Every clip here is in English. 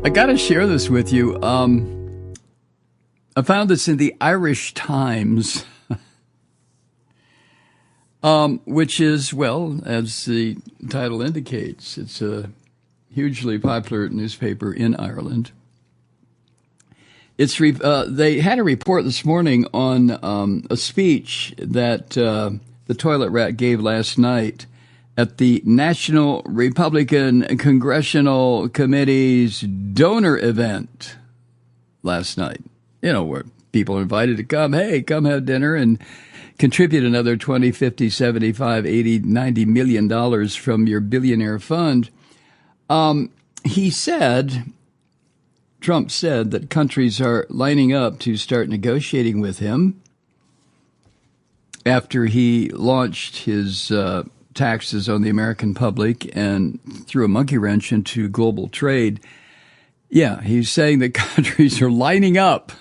I got to share this with you. I found this in the Irish Times, which is, well, as the title indicates, it's a hugely popular newspaper in Ireland. They had a report this morning on a speech that the toilet rat gave last night at the National Republican Congressional Committee's donor event last night. You know, where people are invited to come, hey, come have dinner and contribute another 20, 50, 75, 80, 90 million dollars from your billionaire fund. Trump said that countries are lining up to start negotiating with him after he launched his taxes on the American public and threw a monkey wrench into global trade. Yeah, he's saying that countries are lining up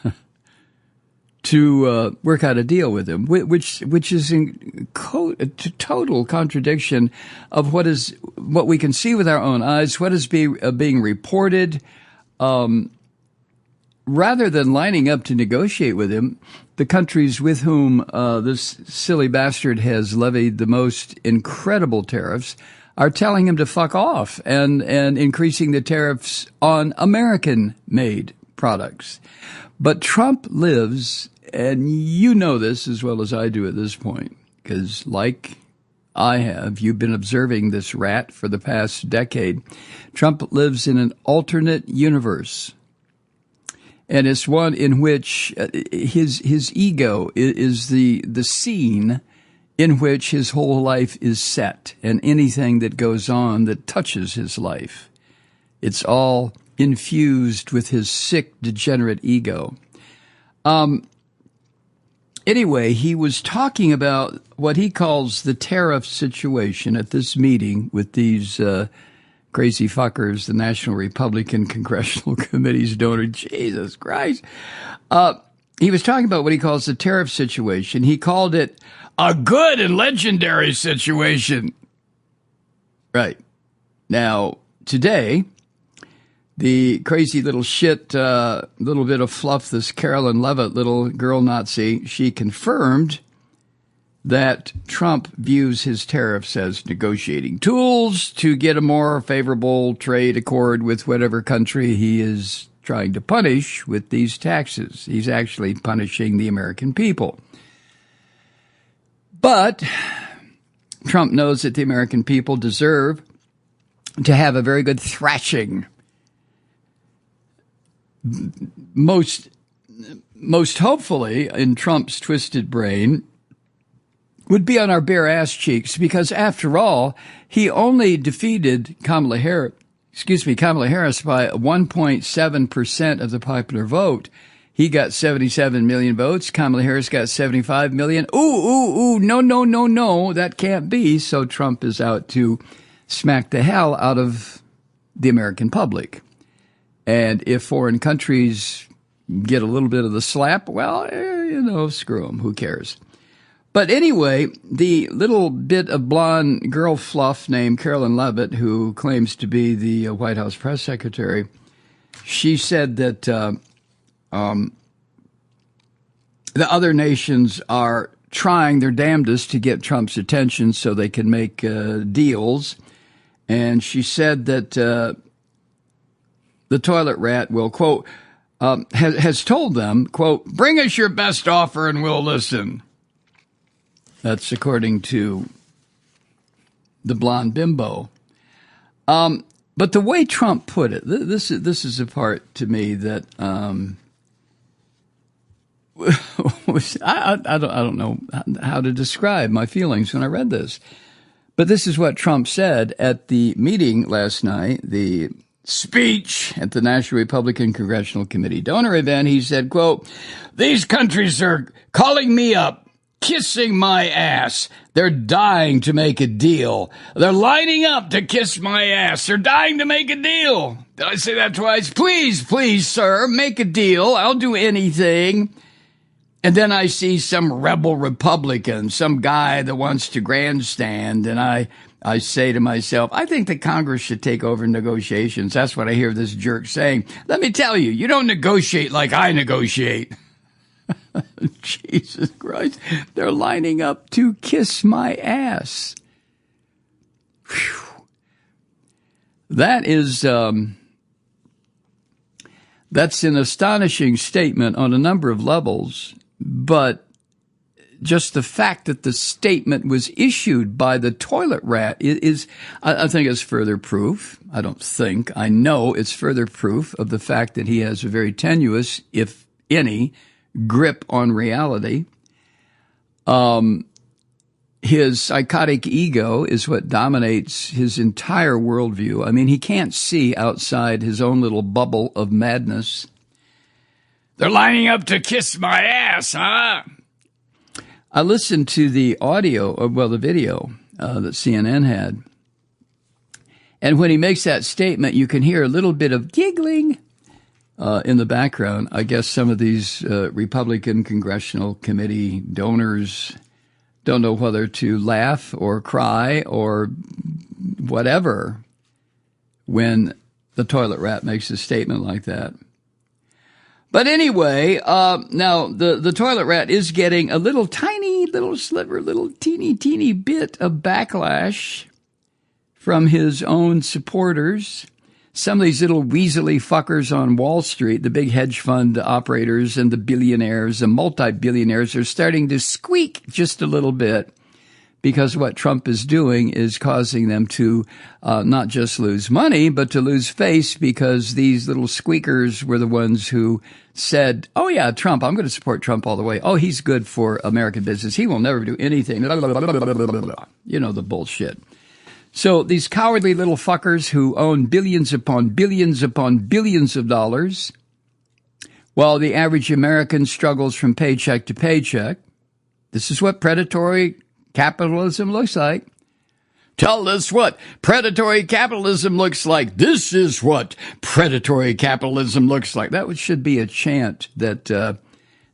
to work out a deal with him, which is in total contradiction of what we can see with our own eyes, what is being reported. Rather than lining up to negotiate with him, the countries with whom this silly bastard has levied the most incredible tariffs are telling him to fuck off and increasing the tariffs on American-made products. But Trump lives, and you know this as well as I do at this point, because like I have, you've been observing this rat for the past decade. Trump lives in an alternate universe. And it's one in which his ego is the scene in which his whole life is set, and anything that goes on that touches his life, it's all infused with his sick, degenerate ego. Anyway, he was talking about what he calls the tariff situation at this meeting with these crazy fuckers, the National Republican Congressional Committee's donor. Jesus Christ. He was talking about what he calls the tariff situation. He called it a good and legendary situation. Right. Now, today, the crazy little shit, little bit of fluff, this Carolyn Leavitt, little girl Nazi, she confirmed that Trump views his tariffs as negotiating tools to get a more favorable trade accord with whatever country he is trying to punish with these taxes. He's actually punishing the American people. But Trump knows that the American people deserve to have a very good thrashing. Most hopefully, in Trump's twisted brain, would be on our bare ass cheeks, because after all, he only defeated Kamala Harris by 1.7% of the popular vote. He got 77 million votes. Kamala Harris got 75 million. No, that can't be. So Trump is out to smack the hell out of the American public. And if foreign countries get a little bit of the slap, well, screw them. Who cares? But anyway, the little bit of blonde girl fluff named Carolyn Leavitt, who claims to be the White House press secretary, she said that the other nations are trying their damnedest to get Trump's attention so they can make deals. And she said that the toilet rat will, quote, has told them, quote, bring us your best offer and we'll listen. That's according to the blonde bimbo. But the way Trump put it, this is a part to me that I don't know how to describe my feelings when I read this. But this is what Trump said at the meeting last night, the speech at the National Republican Congressional Committee donor event. He said, quote, these countries are calling me up, kissing my ass. They're dying to make a deal. They're lining up to kiss my ass. They're dying to make a deal. Did I say that twice? Please, sir, make a deal. I'll do anything. And then I see some rebel Republican, some guy that wants to grandstand, and I I say to myself, I think the Congress should take over negotiations. That's what I hear this jerk saying. Let me tell you, you don't negotiate like I negotiate. Jesus Christ. They're lining up to kiss my ass. Whew. That is, that's an astonishing statement on a number of levels, but just the fact that the statement was issued by the toilet rat is, I think, is further proof. I don't think. I know it's further proof of the fact that he has a very tenuous, if any, grip on reality. His psychotic ego is what dominates his entire worldview. I mean, he can't see outside his own little bubble of madness. They're lining up to kiss my ass, huh? I listened to the the video that CNN had. And when he makes that statement, you can hear a little bit of giggling in the background. I guess some of these Republican Congressional Committee donors don't know whether to laugh or cry or whatever when the toilet rat makes a statement like that. But anyway, now the toilet rat is getting a little tiny little sliver, little teeny bit of backlash from his own supporters. Some of these little weaselly fuckers on Wall Street, the big hedge fund operators and the billionaires, the multi-billionaires are starting to squeak just a little bit because what Trump is doing is causing them to not just lose money, but to lose face because these little squeakers were the ones who said, oh, yeah, Trump, I'm going to support Trump all the way. Oh, he's good for American business. He will never do anything. You know, the bullshit. So these cowardly little fuckers who own billions upon billions upon billions of dollars, while the average American struggles from paycheck to paycheck, this is what predatory capitalism looks like. Tell us what predatory capitalism looks like. This is what predatory capitalism looks like. That should be a chant that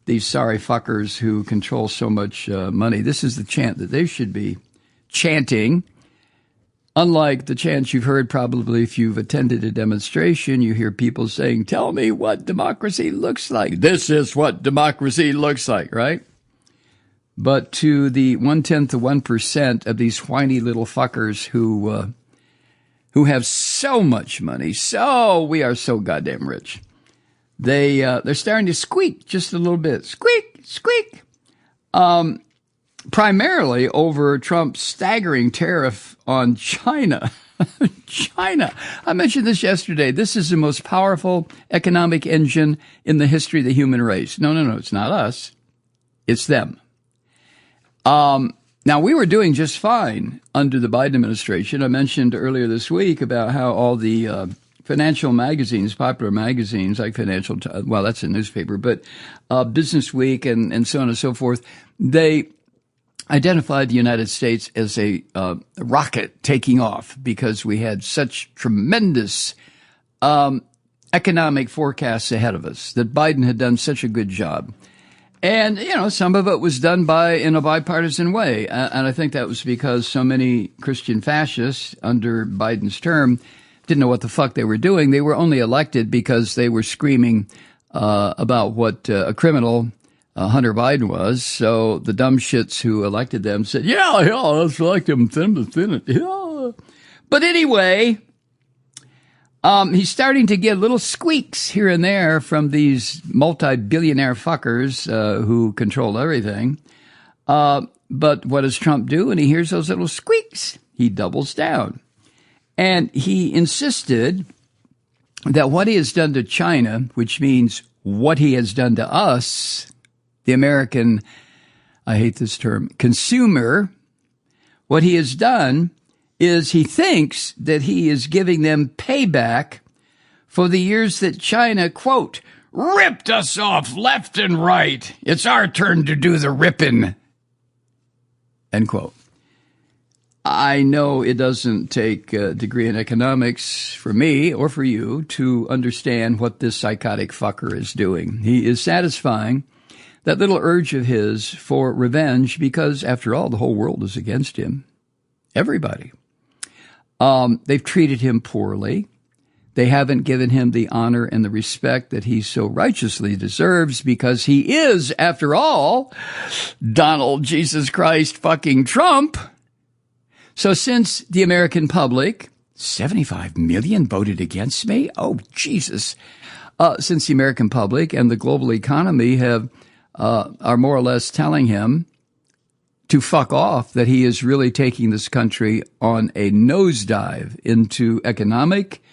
these sorry fuckers who control so much money, this is the chant that they should be chanting. Unlike the chants you've heard probably if you've attended a demonstration, you hear people saying, tell me what democracy looks like. This is what democracy looks like, right? But to the 1/10 of 1% of these whiny little fuckers who have so much money, we are so goddamn rich, they're starting to squeak just a little bit. Squeak, squeak. Primarily over Trump's staggering tariff on China. China. I mentioned this yesterday. This is the most powerful economic engine in the history of the human race. No, it's not us. It's them. Now, we were doing just fine under the Biden administration. I mentioned earlier this week about how all the financial magazines, popular magazines like that's a newspaper, but Business Week and so on and so forth, they identified the United States as a rocket taking off because we had such tremendous economic forecasts ahead of us, that Biden had done such a good job. And, some of it was done in a bipartisan way. And I think that was because so many Christian fascists under Biden's term didn't know what the fuck they were doing. They were only elected because they were screaming about what a criminal Hunter Biden was. So the dumb shits who elected them said, yeah, let's elect him. Yeah. But anyway, he's starting to get little squeaks here and there from these multi-billionaire fuckers who control everything. But what does Trump do when he hears those little squeaks? He doubles down. And he insisted that what he has done to China, which means what he has done to us, the American, I hate this term, consumer, what he has done is he thinks that he is giving them payback for the years that China, quote, ripped us off left and right. It's our turn to do the ripping, end quote. I know it doesn't take a degree in economics for me or for you to understand what this psychotic fucker is doing. He is satisfying that little urge of his for revenge because, after all, the whole world is against him. Everybody. They've treated him poorly. They haven't given him the honor and the respect that he so righteously deserves because he is, after all, Donald Jesus Christ fucking Trump. So since the American public, 75 million voted against me? Oh, Jesus. Since the American public and the global economy are more or less telling him to fuck off, that he is really taking this country on a nosedive into economic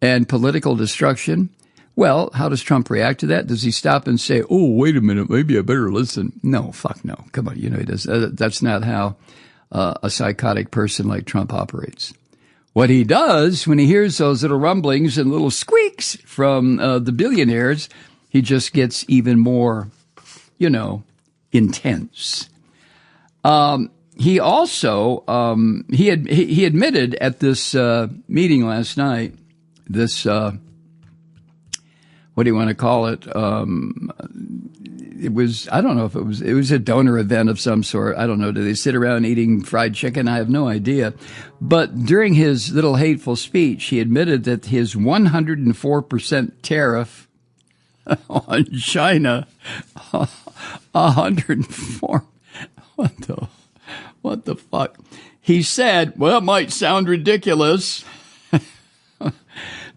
and political destruction. Well, how does Trump react to that? Does he stop and say, oh, wait a minute, maybe I better listen? No, fuck no. Come on, he does. That's not how a psychotic person like Trump operates. What he does when he hears those little rumblings and little squeaks from the billionaires, he just gets even more, intense. He also he admitted at this meeting last night, this what do you want to call it? It was, I don't know if it was a donor event of some sort. I don't know. Do they sit around eating fried chicken? I have no idea. But during his little hateful speech, he admitted that his 104% tariff on China, 104. What the fuck? He said, well, it might sound ridiculous.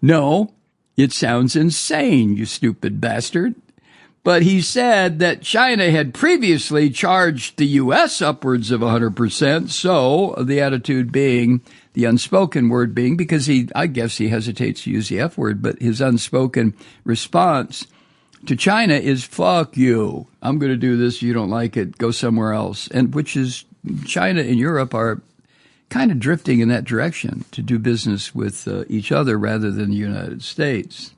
No, it sounds insane, you stupid bastard. But he said that China had previously charged the U.S. upwards of 100%. So the attitude being, the unspoken word being, because I guess he hesitates to use the F word, but his unspoken response to China is, fuck you. I'm going to do this. You don't like it. Go somewhere else. And which is, China and Europe are kind of drifting in that direction to do business with each other rather than the United States.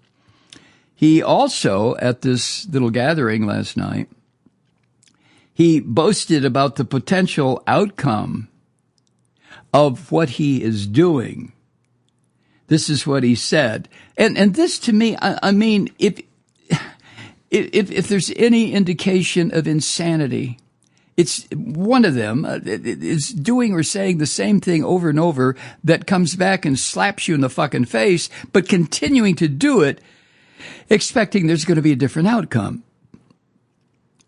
He also, at this little gathering last night, he boasted about the potential outcome of what he is doing. This is what he said. And this to me, I mean, if there's any indication of insanity, it's one of them is doing or saying the same thing over and over that comes back and slaps you in the fucking face, but continuing to do it, expecting there's going to be a different outcome.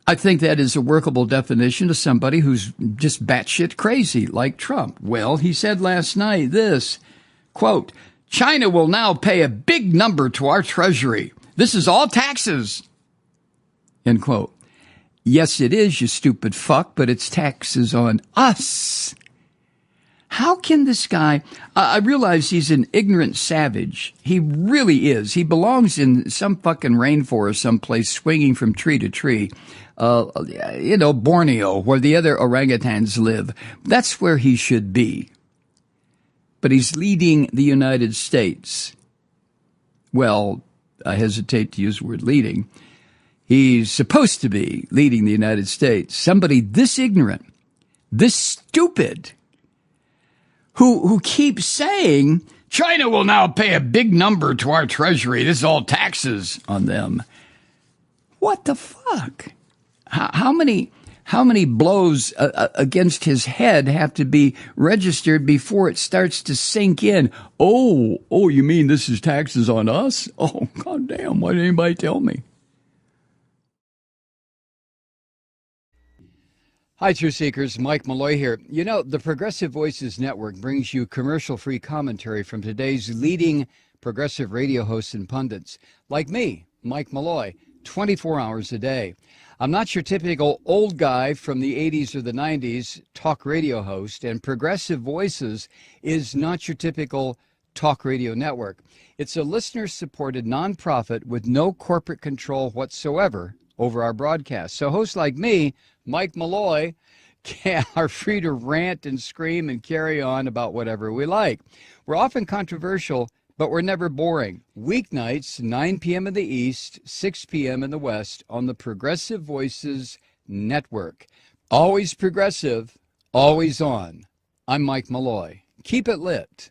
I think that is a workable definition of somebody who's just batshit crazy, like Trump. Well, he said last night this, quote, China will now pay a big number to our treasury. This is all taxes, end quote. Yes, it is, you stupid fuck, but it's taxes on us. How can this guy, I realize he's an ignorant savage. He really is. He belongs in some fucking rainforest someplace swinging from tree to tree. Borneo, where the other orangutans live. That's where he should be. But he's leading the United States. Well, I hesitate to use the word leading. He's supposed to be leading the United States. Somebody this ignorant, this stupid, who keeps saying, China will now pay a big number to our treasury. This is all taxes on them. What the fuck? How many blows against his head have to be registered before it starts to sink in? Oh, you mean this is taxes on us? Oh, goddamn, why didn't anybody tell me? Hi, Truth Seekers. Mike Malloy here. The Progressive Voices Network brings you commercial-free commentary from today's leading progressive radio hosts and pundits, like me, Mike Malloy, 24 hours a day. I'm not your typical old guy from the 80s or the 90s talk radio host, and Progressive Voices is not your typical talk radio network. It's a listener-supported nonprofit with no corporate control whatsoever over our broadcast. So hosts like me, Mike Malloy, are free to rant and scream and carry on about whatever we like. We're often controversial, but we're never boring. Weeknights, 9 p.m. in the East, 6 p.m. in the West on the Progressive Voices Network. Always progressive, always on. I'm Mike Malloy. Keep it lit.